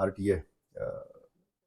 RTA,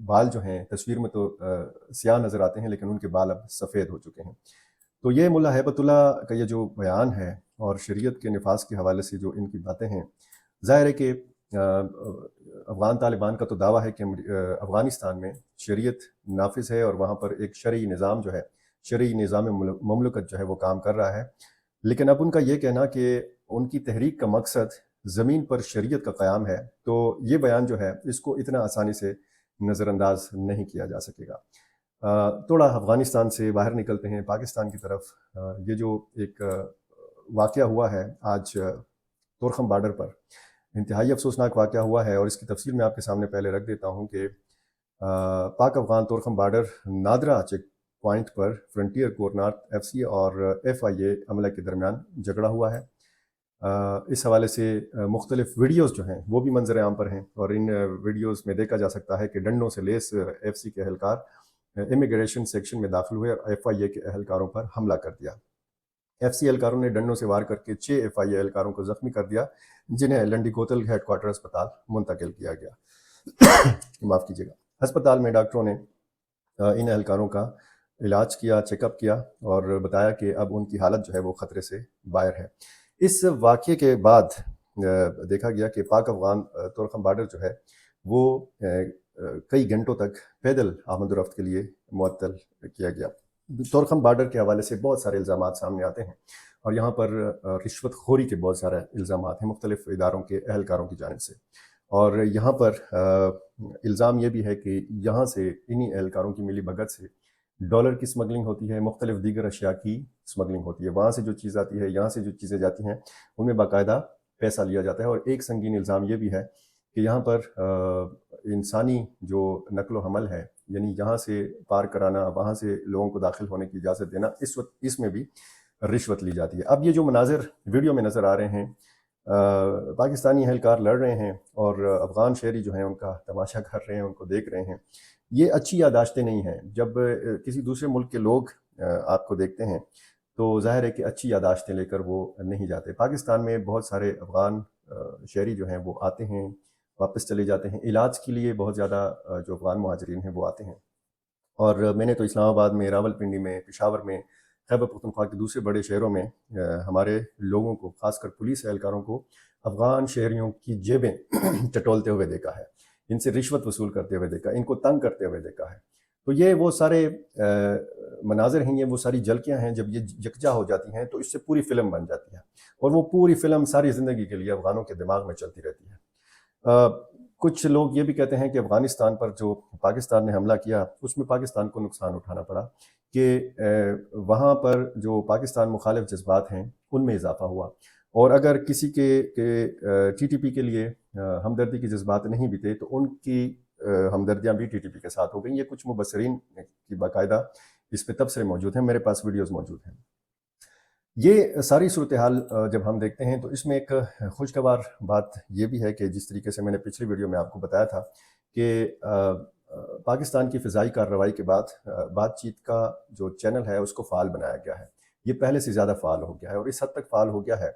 بال جو ہیں تصویر میں تو سیاہ نظر آتے ہیں، لیکن ان کے بال اب سفید ہو چکے ہیں۔ تو یہ ملا ہیبت اللہ کا یہ جو بیان ہے اور شریعت کے نفاذ کے حوالے سے جو ان کی باتیں ہیں، ظاہر ہے کہ افغان طالبان کا تو دعویٰ ہے کہ افغانستان میں شریعت نافذ ہے اور وہاں پر ایک شرعی نظام جو ہے، شرعی نظام مملکت جو ہے وہ کام کر رہا ہے، لیکن اب ان کا یہ کہنا کہ ان کی تحریک کا مقصد زمین پر شریعت کا قیام ہے، تو یہ بیان جو ہے اس کو اتنا آسانی سے نظر انداز نہیں کیا جا سکے گا۔ تھوڑا افغانستان سے باہر نکلتے ہیں پاکستان کی طرف۔ یہ جو ایک واقعہ ہوا ہے آج تورخم بارڈر پر، انتہائی افسوسناک واقعہ ہوا ہے، اور اس کی تفصیل میں آپ کے سامنے پہلے رکھ دیتا ہوں کہ Pak Afghan Torkham border NADRA check point پر frontier corps north F C اور ایف آئی اے عملہ کے درمیان جھگڑا ہوا ہے۔ اس حوالے سے مختلف ویڈیوز جو ہیں وہ بھی منظر عام پر ہیں، اور ان ویڈیوز میں دیکھا جا سکتا ہے کہ ڈنڈوں سے لیس ایف سی کے اہلکار امیگریشن سیکشن میں داخل ہوئے اور ایف آئی اے کے اہلکاروں پر حملہ کر دیا۔ ایف سی اہلکاروں نے ڈنڈوں سے وار کر کے 6 ایف آئی اے اہلکاروں کو زخمی کر دیا، جنہیں لنڈی کوتل ہیڈ کوارٹر اسپتال منتقل کیا گیا۔ معاف کیجیے گا۔ ہسپتال میں ڈاکٹروں نے ان اہلکاروں کا علاج کیا، چیک اپ کیا، اور بتایا کہ اب ان کی حالت جو ہے وہ خطرے سے باہر ہے۔ اس واقعے کے بعد دیکھا گیا کہ پاک افغان تورخم بارڈر جو ہے وہ کئی گھنٹوں تک پیدل آمد و رفت کے لیے معطل کیا گیا۔ تورخم بارڈر کے حوالے سے بہت سارے الزامات سامنے آتے ہیں، اور یہاں پر رشوت خوری کے بہت سارے الزامات ہیں مختلف اداروں کے اہلکاروں کی جانب سے، اور یہاں پر الزام یہ بھی ہے کہ یہاں سے انہی اہلکاروں کی ملی بھگت سے ڈالر کی سمگلنگ ہوتی ہے، مختلف دیگر اشیاء کی سمگلنگ ہوتی ہے، وہاں سے جو چیز آتی ہے، یہاں سے جو چیزیں جاتی ہیں ان میں باقاعدہ پیسہ لیا جاتا ہے۔ اور ایک سنگین الزام یہ بھی ہے کہ یہاں پر انسانی جو نقل و حمل ہے، یعنی یہاں سے پار کرانا، وہاں سے لوگوں کو داخل ہونے کی اجازت دینا، اس میں بھی رشوت لی جاتی ہے۔ اب یہ جو مناظر ویڈیو میں نظر آ رہے ہیں، پاکستانی اہلکار لڑ رہے ہیں اور افغان شہری جو ہیں ان کا تماشا کر رہے ہیں، ان کو دیکھ رہے ہیں، یہ اچھی یادداشتیں نہیں ہیں۔ جب کسی دوسرے ملک کے لوگ آپ کو دیکھتے ہیں تو ظاہر ہے کہ اچھی یادداشتیں لے کر وہ نہیں جاتے۔ پاکستان میں بہت سارے افغان شہری جو ہیں وہ آتے ہیں، واپس چلے جاتے ہیں علاج کے لیے، بہت زیادہ جو افغان مہاجرین ہیں وہ آتے ہیں، اور میں نے تو اسلام آباد میں، راول پنڈی میں، پشاور میں، خیبر پختونخوا کے دوسرے بڑے شہروں میں ہمارے لوگوں کو، خاص کر پولیس اہلکاروں کو، افغان شہریوں کی جیبیں ٹٹولتے ہوئے دیکھا ہے، ان سے رشوت وصول کرتے ہوئے دیکھا، ان کو تنگ کرتے ہوئے دیکھا ہے۔ تو یہ وہ سارے مناظر ہیں، یہ وہ ساری جھلکیاں ہیں، جب یہ یکجا ہو جاتی ہیں تو اس سے پوری فلم بن جاتی ہے، اور وہ پوری فلم ساری زندگی کے لیے افغانوں کے دماغ میں چلتی رہتی ہے۔ کچھ لوگ یہ بھی کہتے ہیں کہ افغانستان پر جو پاکستان نے حملہ کیا اس میں پاکستان کو نقصان اٹھانا پڑا، کہ وہاں پر جو پاکستان مخالف جذبات ہیں ان میں اضافہ ہوا، اور اگر کسی کے ٹی ٹی پی کے لیے ہمدردی کے جذبات نہیں بھی تھے تو ان کی ہمدردیاں بھی ٹی ٹی پی کے ساتھ ہو گئیں۔ یہ کچھ مبصرین کی باقاعدہ اس پہ تبصرے موجود ہیں، میرے پاس ویڈیوز موجود ہیں۔ یہ ساری صورتحال جب ہم دیکھتے ہیں تو اس میں ایک خوشگوار بات یہ بھی ہے کہ جس طریقے سے میں نے پچھلی ویڈیو میں آپ کو بتایا تھا کہ پاکستان کی فضائی کارروائی کے بعد بات چیت کا جو چینل ہے اس کو فعال بنایا گیا ہے، یہ پہلے سے زیادہ فعال ہو گیا ہے، اور اس حد تک فعال ہو گیا ہے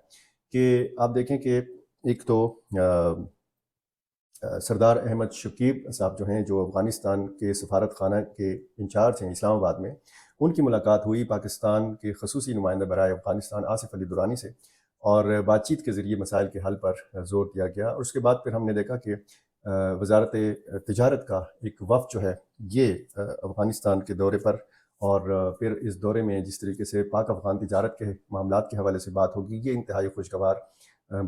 کہ آپ دیکھیں کہ ایک تو سردار احمد شکیب صاحب جو ہیں، جو افغانستان کے سفارت خانہ کے انچارج ہیں اسلام آباد میں، ان کی ملاقات ہوئی پاکستان کے خصوصی نمائندہ برائے افغانستان آصف علی درانی سے، اور بات چیت کے ذریعے مسائل کے حل پر زور دیا گیا۔ اور اس کے بعد پھر ہم نے دیکھا کہ وزارت تجارت کا ایک وفد جو ہے یہ افغانستان کے دورے پر، اور پھر اس دورے میں جس طریقے سے پاک افغان تجارت کے معاملات کے حوالے سے بات ہوگی، یہ انتہائی خوشگوار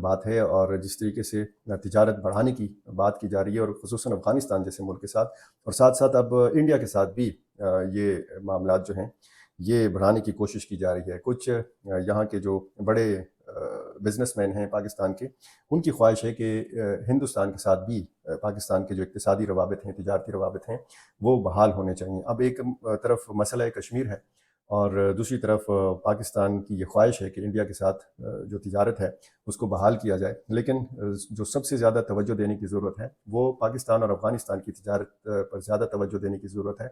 بات ہے، اور جس طریقے سے تجارت بڑھانے کی بات کی جا رہی ہے، اور خصوصاً افغانستان جیسے ملک کے ساتھ، اور ساتھ ساتھ اب انڈیا کے ساتھ بھی یہ معاملات جو ہیں یہ بڑھانے کی کوشش کی جا رہی ہے۔ کچھ یہاں کے جو بڑے بزنس مین ہیں پاکستان کے، ان کی خواہش ہے کہ ہندوستان کے ساتھ بھی پاکستان کے جو اقتصادی روابط ہیں، تجارتی روابط ہیں، وہ بحال ہونے چاہیے۔ اب ایک طرف مسئلہ کشمیر ہے، اور دوسری طرف پاکستان کی یہ خواہش ہے کہ انڈیا کے ساتھ جو تجارت ہے اس کو بحال کیا جائے، لیکن جو سب سے زیادہ توجہ دینے کی ضرورت ہے وہ پاکستان اور افغانستان کی تجارت پر زیادہ توجہ دینے کی ضرورت ہے،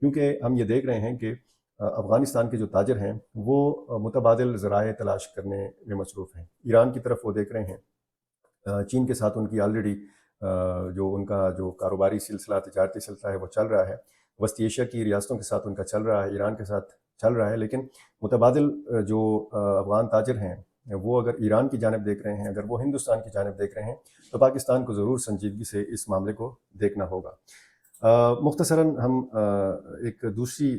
کیونکہ ہم یہ دیکھ رہے ہیں کہ افغانستان کے جو تاجر ہیں وہ متبادل ذرائع تلاش کرنے میں مصروف ہیں۔ ایران کی طرف وہ دیکھ رہے ہیں، چین کے ساتھ ان کی آلریڈی جو ان کا جو کاروباری سلسلہ تجارتی سلسلہ ہے وہ چل رہا ہے، وسطی ایشیا کی ریاستوں کے ساتھ ان کا چل رہا ہے، ایران کے ساتھ چل رہا ہے، لیکن متبادل جو افغان تاجر ہیں وہ اگر ایران کی جانب دیکھ رہے ہیں، اگر وہ ہندوستان کی جانب دیکھ رہے ہیں، تو پاکستان کو ضرور سنجیدگی سے اس معاملے کو دیکھنا ہوگا۔ مختصراً ہم ایک دوسری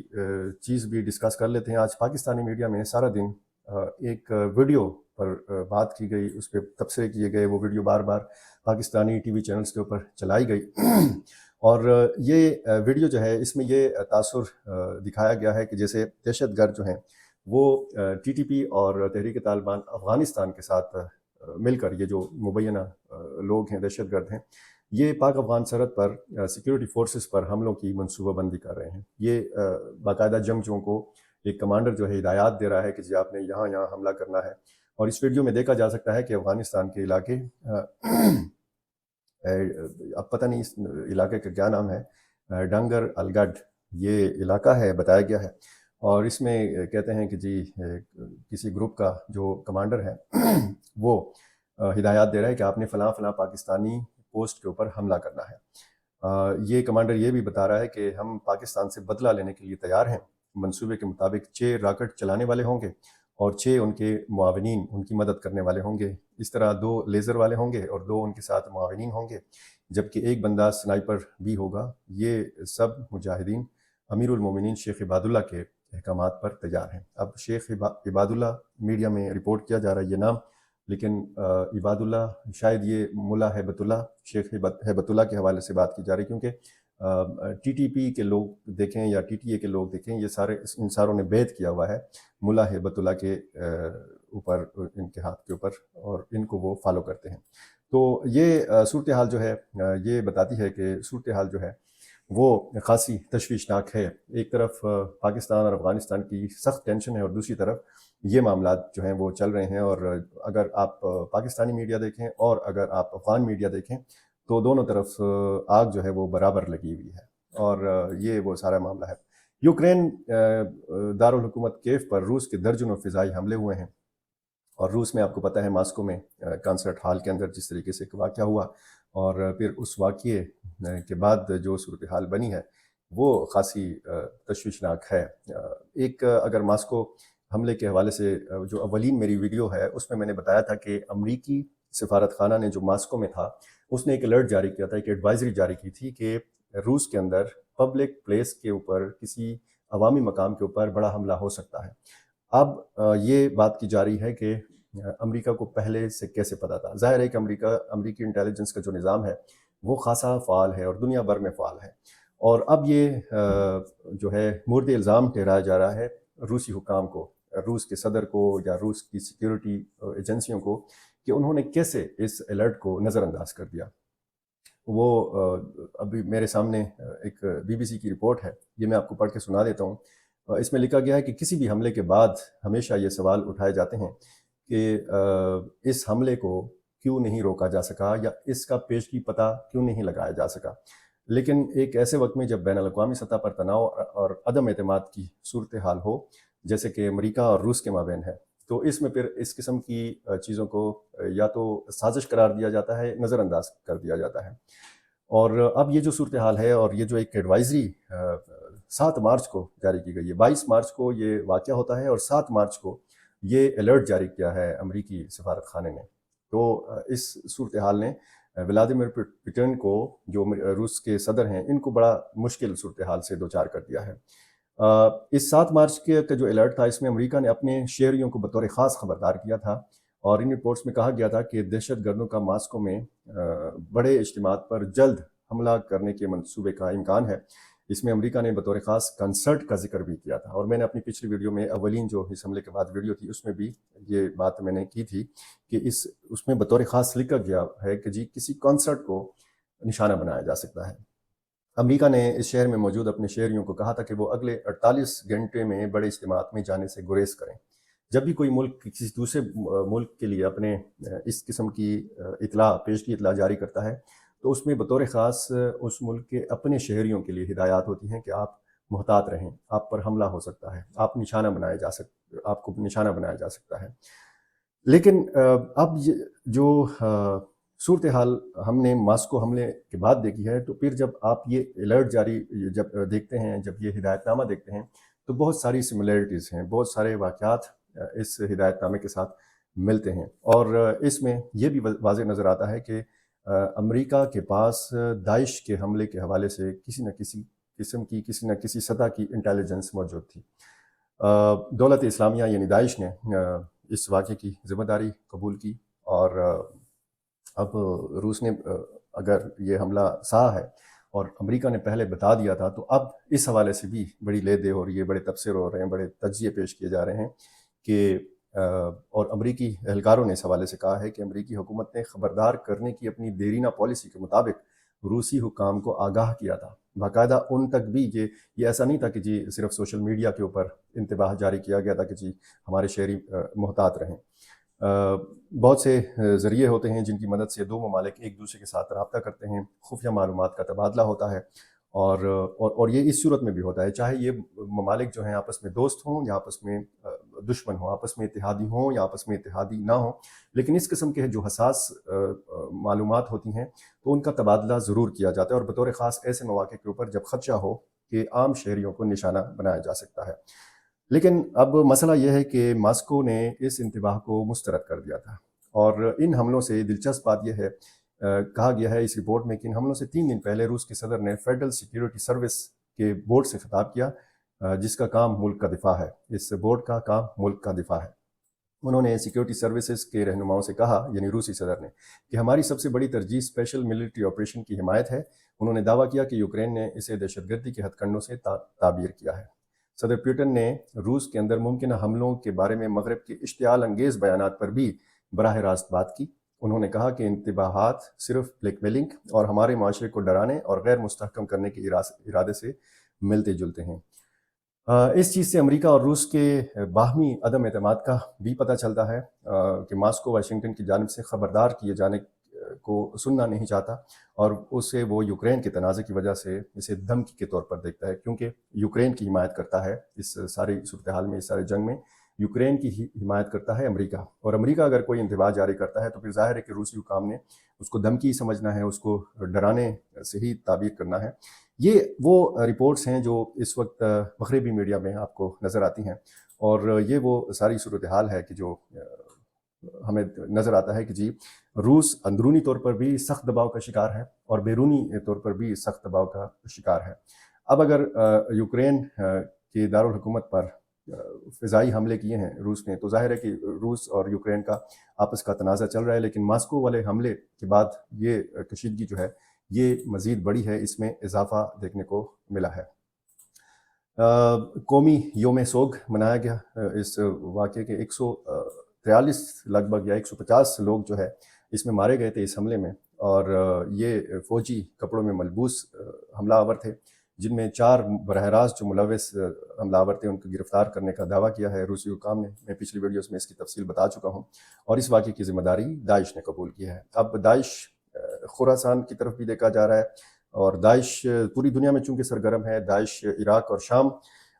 چیز بھی ڈسکس کر لیتے ہیں۔ آج پاکستانی میڈیا میں سارا دن ایک ویڈیو پر بات کی گئی، اس پہ تبصرے کیے گئے، وہ ویڈیو بار بار پاکستانی ٹی وی چینلز کے اوپر چلائی گئی اور یہ ویڈیو جو ہے اس میں یہ تاثر دکھایا گیا ہے کہ جیسے دہشت گرد جو ہیں وہ ٹی ٹی پی اور تحریک طالبان افغانستان کے ساتھ مل کر یہ جو مبینہ لوگ ہیں دہشت گرد ہیں، یہ پاک افغان سرحد پر سیکیورٹی فورسز پر حملوں کی منصوبہ بندی کر رہے ہیں۔ یہ باقاعدہ جنگجوؤں کو ایک کمانڈر جو ہے ہدایات دے رہا ہے کہ جی آپ نے یہاں یہاں حملہ کرنا ہے، اور اس ویڈیو میں دیکھا جا سکتا ہے کہ افغانستان کے علاقے اب پتہ نہیں اس علاقے کا کیا نام ہے، ڈنگر الگڈ یہ علاقہ ہے بتایا گیا ہے، اور اس میں کہتے ہیں کہ جی کسی گروپ کا جو کمانڈر ہے وہ ہدایات دے رہا ہے کہ آپ نے فلاں فلاں پاکستانی پوسٹ کے اوپر حملہ کرنا ہے۔ یہ کمانڈر یہ بھی بتا رہا ہے کہ ہم پاکستان سے بدلہ لینے کے لیے تیار ہیں، منصوبے کے مطابق 6 راکٹ چلانے والے ہوں گے اور 6 ان کے معاونین ان کی مدد کرنے والے ہوں گے، اس طرح 2 لیزر والے ہوں گے اور 2 ان کے ساتھ معاونین ہوں گے، جبکہ ایک بندہ سنائپر بھی ہوگا۔ یہ سب مجاہدین امیر المومنین شیخ عباد اللہ کے احکامات پر تیار ہیں۔ اب شیخ عباد اللہ میڈیا میں رپورٹ کیا جا رہا ہے یہ نام، لیکن عباد اللہ شاید یہ ملا ہیبت اللہ، شیخ ہیبت اللہ کے حوالے سے بات کی جا رہی، کیونکہ ٹی ٹی پی کے لوگ دیکھیں یا ٹی ٹی اے کے لوگ دیکھیں، یہ سارے ان ساروں نے بیعت کیا ہوا ہے ملا ہیبت اللہ کے اوپر، ان کے ہاتھ کے اوپر، اور ان کو وہ فالو کرتے ہیں۔ تو یہ صورتحال جو ہے یہ بتاتی ہے کہ صورتحال جو ہے وہ خاصی تشویشناک ہے۔ ایک طرف پاکستان اور افغانستان کی سخت ٹینشن ہے اور دوسری طرف یہ معاملات جو ہیں وہ چل رہے ہیں، اور اگر آپ پاکستانی میڈیا دیکھیں اور اگر آپ افغان میڈیا دیکھیں تو دونوں طرف آگ جو ہے وہ برابر لگی ہوئی ہے، اور یہ وہ سارا معاملہ ہے۔ یوکرین دارالحکومت کیف پر روس کے درجنوں فضائی حملے ہوئے ہیں، اور روس میں آپ کو پتہ ہے ماسکو میں کنسرٹ ہال کے اندر جس طریقے سے ایک واقعہ ہوا، اور پھر اس واقعے کے بعد جو صورتحال بنی ہے وہ خاصی تشویشناک ہے۔ ایک اگر ماسکو حملے کے حوالے سے جو اولین میری ویڈیو ہے اس میں میں نے بتایا تھا کہ امریکی سفارت خانہ نے جو ماسکو میں تھا اس نے ایک الرٹ جاری کیا تھا، ایک ایڈوائزری جاری کی تھی کہ روس کے اندر پبلک پلیس کے اوپر کسی عوامی مقام کے اوپر بڑا حملہ ہو سکتا ہے۔ اب یہ بات کی جا رہی ہے کہ امریکہ کو پہلے سے کیسے پتہ تھا؟ ظاہر ہے کہ امریکی انٹیلیجنس کا جو نظام ہے وہ خاصا فعال ہے اور دنیا بھر میں فعال ہے، اور اب یہ جو ہے مورد الزام ٹھہرایا جا رہا ہے روسی حکام کو، روس کے صدر کو یا روس کی سیکیورٹی ایجنسیوں کو، کہ انہوں نے کیسے اس الرٹ کو نظر انداز کر دیا۔ وہ ابھی میرے سامنے ایک بی بی سی کی رپورٹ ہے، یہ میں آپ کو پڑھ کے سنا دیتا ہوں۔ اس میں لکھا گیا ہے کہ کسی بھی حملے کے بعد ہمیشہ یہ سوال اٹھائے جاتے ہیں کہ اس حملے کو کیوں نہیں روکا جا سکا یا اس کا پیشگی پتہ کیوں نہیں لگایا جا سکا، لیکن ایک ایسے وقت میں جب بین الاقوامی سطح پر تناؤ اور عدم اعتماد کی صورتحال ہو جیسے کہ امریکہ اور روس کے مابین ہے، تو اس میں پھر اس قسم کی چیزوں کو یا تو سازش قرار دیا جاتا ہے، نظر انداز کر دیا جاتا ہے۔ اور اب یہ جو صورتحال ہے اور یہ جو ایک ایڈوائزری 7 مارچ کو جاری کی گئی ہے، 22 مارچ کو یہ واقعہ ہوتا ہے اور 7 مارچ کو یہ الرٹ جاری کیا ہے امریکی سفارت خانے نے، تو اس صورتحال نے ولادیمیر پوٹن کو جو روس کے صدر ہیں ان کو بڑا مشکل صورتحال سے دوچار کر دیا ہے۔ اس 7 مارچ کا جو الرٹ تھا اس میں امریکہ نے اپنے شہریوں کو بطور خاص خبردار کیا تھا، اور ان رپورٹس میں کہا گیا تھا کہ دہشت گردوں کا ماسکو میں بڑے اجتماعات پر جلد حملہ کرنے کے منصوبے کا امکان ہے۔ اس میں امریکہ نے بطور خاص کنسرٹ کا ذکر بھی کیا تھا، اور میں نے اپنی پچھلی ویڈیو میں اولین جو اس حملے کے بعد ویڈیو تھی اس میں بھی یہ بات میں نے کی تھی کہ اس میں بطور خاص لکھا گیا ہے کہ جی کسی کنسرٹ کو نشانہ بنایا جا سکتا ہے۔ امریکہ نے اس شہر میں موجود اپنے شہریوں کو کہا تھا کہ وہ اگلے 48 گھنٹے میں بڑے اجتماعات میں جانے سے گریز کریں۔ جب بھی کوئی ملک کسی دوسرے ملک کے لیے اپنے اس قسم کی پیشگی اطلاع جاری کرتا ہے تو اس میں بطور خاص اس ملک کے اپنے شہریوں کے لیے ہدایات ہوتی ہیں کہ آپ محتاط رہیں، آپ پر حملہ ہو سکتا ہے، آپ کو نشانہ بنایا جا سکتا ہے۔ لیکن اب جو صورتحال ہم نے ماسکو حملے کے بعد دیکھی ہے، تو پھر جب آپ یہ الرٹ جاری جب دیکھتے ہیں، جب یہ ہدایت نامہ دیکھتے ہیں، تو بہت ساری سملیرٹیز ہیں، بہت سارے واقعات اس ہدایت نامے کے ساتھ ملتے ہیں، اور اس میں یہ بھی واضح نظر آتا ہے کہ امریکہ کے پاس داعش کے حملے کے حوالے سے کسی نہ کسی قسم کی، کسی نہ کسی سطح کی انٹیلیجنس موجود تھی۔ دولت اسلامیہ یعنی داعش نے اس واقعے کی ذمہ داری قبول کی، اور اب روس نے اگر یہ حملہ سہا ہے اور امریکہ نے پہلے بتا دیا تھا، تو اب اس حوالے سے بھی بڑی لے دے ہو رہی ہے، بڑے تبصرے ہو رہے ہیں، بڑے تجزیے پیش کیے جا رہے ہیں کہ اور امریکی اہلکاروں نے اس حوالے سے کہا ہے کہ امریکی حکومت نے خبردار کرنے کی اپنی دیرینہ پالیسی کے مطابق روسی حکام کو آگاہ کیا تھا۔ باقاعدہ ان تک بھی یہ ایسا نہیں تھا کہ جی صرف سوشل میڈیا کے اوپر انتباہ جاری کیا گیا تھا کہ جی ہمارے شہری محتاط رہیں۔ بہت سے ذریعے ہوتے ہیں جن کی مدد سے دو ممالک ایک دوسرے کے ساتھ رابطہ کرتے ہیں، خفیہ معلومات کا تبادلہ ہوتا ہے، اور یہ اس صورت میں بھی ہوتا ہے، چاہے یہ ممالک جو ہیں آپس میں دوست ہوں یا آپس میں دشمن ہوں، آپس میں اتحادی ہوں یا آپس میں اتحادی نہ ہوں، لیکن اس قسم کے جو حساس معلومات ہوتی ہیں تو ان کا تبادلہ ضرور کیا جاتا ہے، اور بطور خاص ایسے مواقع کے اوپر جب خدشہ ہو کہ عام شہریوں کو نشانہ بنایا جا سکتا ہے۔ لیکن اب مسئلہ یہ ہے کہ ماسکو نے اس انتباہ کو مسترد کر دیا تھا، اور ان حملوں سے دلچسپ بات یہ ہے، کہا گیا ہے اس رپورٹ میں کہ ان حملوں سے 3 دن پہلے روس کے صدر نے فیڈرل سیکیورٹی سروس کے بورڈ سے خطاب کیا، جس کا کام ملک کا دفاع ہے۔ اس بورڈ کا کام ملک کا دفاع ہے۔ انہوں نے سیکیورٹی سروسز کے رہنماؤں سے کہا، یعنی روسی صدر نے، کہ ہماری سب سے بڑی ترجیح اسپیشل ملٹری آپریشن کی حمایت ہے۔ انہوں نے دعویٰ کیا کہ یوکرین نے اسے دہشت گردی کے ہتھ کنڈوں سے تعبیر کیا ہے۔ صدر پیوٹن نے روس کے اندر ممکنہ حملوں کے بارے میں مغرب کے اشتعال انگیز بیانات پر بھی براہ راست بات کی۔ انہوں نے کہا کہ انتباہات صرف بلیک میلنگ اور ہمارے معاشرے کو ڈرانے اور غیر مستحکم کرنے کے ارادے سے ملتے جلتے ہیں۔ اس چیز سے امریکہ اور روس کے باہمی عدم اعتماد کا بھی پتہ چلتا ہے کہ ماسکو واشنگٹن کی جانب سے خبردار کیے جانے کو سننا نہیں چاہتا، اور اسے وہ یوکرین کے تنازع کی وجہ سے اسے دھمکی کے طور پر دیکھتا ہے، کیونکہ یوکرین کی حمایت کرتا ہے اس ساری صورتحال میں، اس سارے جنگ میں یوکرین کی حمایت کرتا ہے امریکہ، اور امریکہ اگر کوئی انتباہ جاری کرتا ہے تو پھر ظاہر ہے کہ روسی حکام نے اس کو دھمکی سمجھنا ہے، اس کو ڈرانے سے ہی تعبیر کرنا ہے۔ یہ وہ رپورٹس ہیں جو اس وقت مغربی میڈیا میں آپ کو نظر آتی ہیں، اور یہ وہ ساری صورتحال ہے کہ جو ہمیں نظر آتا ہے کہ جی روس اندرونی طور پر بھی سخت دباؤ کا شکار ہے اور بیرونی طور پر بھی سخت دباؤ کا شکار ہے۔ اب اگر یوکرین کے دارالحکومت پر فضائی حملے کیے ہیں روس نے، تو ظاہر ہے کہ روس اور یوکرین کا آپس کا تنازع چل رہا ہے، لیکن ماسکو والے حملے کے بعد یہ کشیدگی جو ہے یہ مزید بڑی ہے، اس میں اضافہ دیکھنے کو ملا ہے۔ قومی یوم سوگ منایا گیا اس واقعے کے 143 لگ بھگ یا 150 لوگ جو ہے اس میں مارے گئے تھے اس حملے میں، اور یہ فوجی کپڑوں میں ملبوس حملہ آور تھے، جن میں 4 براہ راست جو ملوث حملہ آور تھے ان کو گرفتار کرنے کا دعویٰ کیا ہے روسی حکام نے۔ میں پچھلی ویڈیوز میں اس کی تفصیل بتا چکا ہوں، اور اس واقعے کی ذمہ داری داعش نے قبول کی ہے۔ اب داعش خراسان کی طرف بھی دیکھا جا رہا ہے، اور داعش پوری دنیا میں چونکہ سرگرم ہے، داعش عراق اور شام،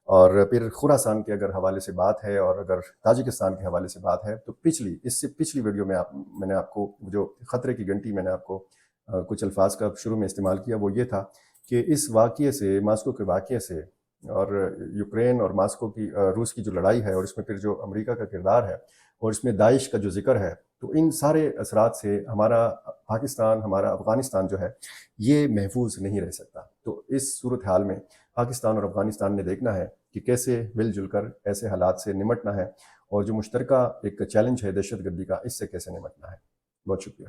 اور پھر خراسان کے اگر حوالے سے بات ہے اور اگر تاجکستان کے حوالے سے بات ہے تو اس سے پچھلی ویڈیو میں میں نے آپ کو جو خطرے کی گھنٹی میں نے آپ کو کچھ الفاظ کا شروع میں استعمال کیا، وہ یہ تھا کہ اس واقعے سے، ماسکو کے واقعے سے، اور یوکرین اور ماسکو کی روس کی جو لڑائی ہے، اور اس میں پھر جو امریکہ کا کردار ہے، اور اس میں داعش کا جو ذکر ہے، تو ان سارے اثرات سے ہمارا پاکستان، ہمارا افغانستان جو ہے یہ محفوظ نہیں رہ سکتا۔ تو اس صورتحال میں پاکستان اور افغانستان نے دیکھنا ہے کہ کیسے مل جل کر ایسے حالات سے نمٹنا ہے، اور جو مشترکہ ایک چیلنج ہے دہشت گردی کا، اس سے کیسے نمٹنا ہے۔ بہت شکریہ۔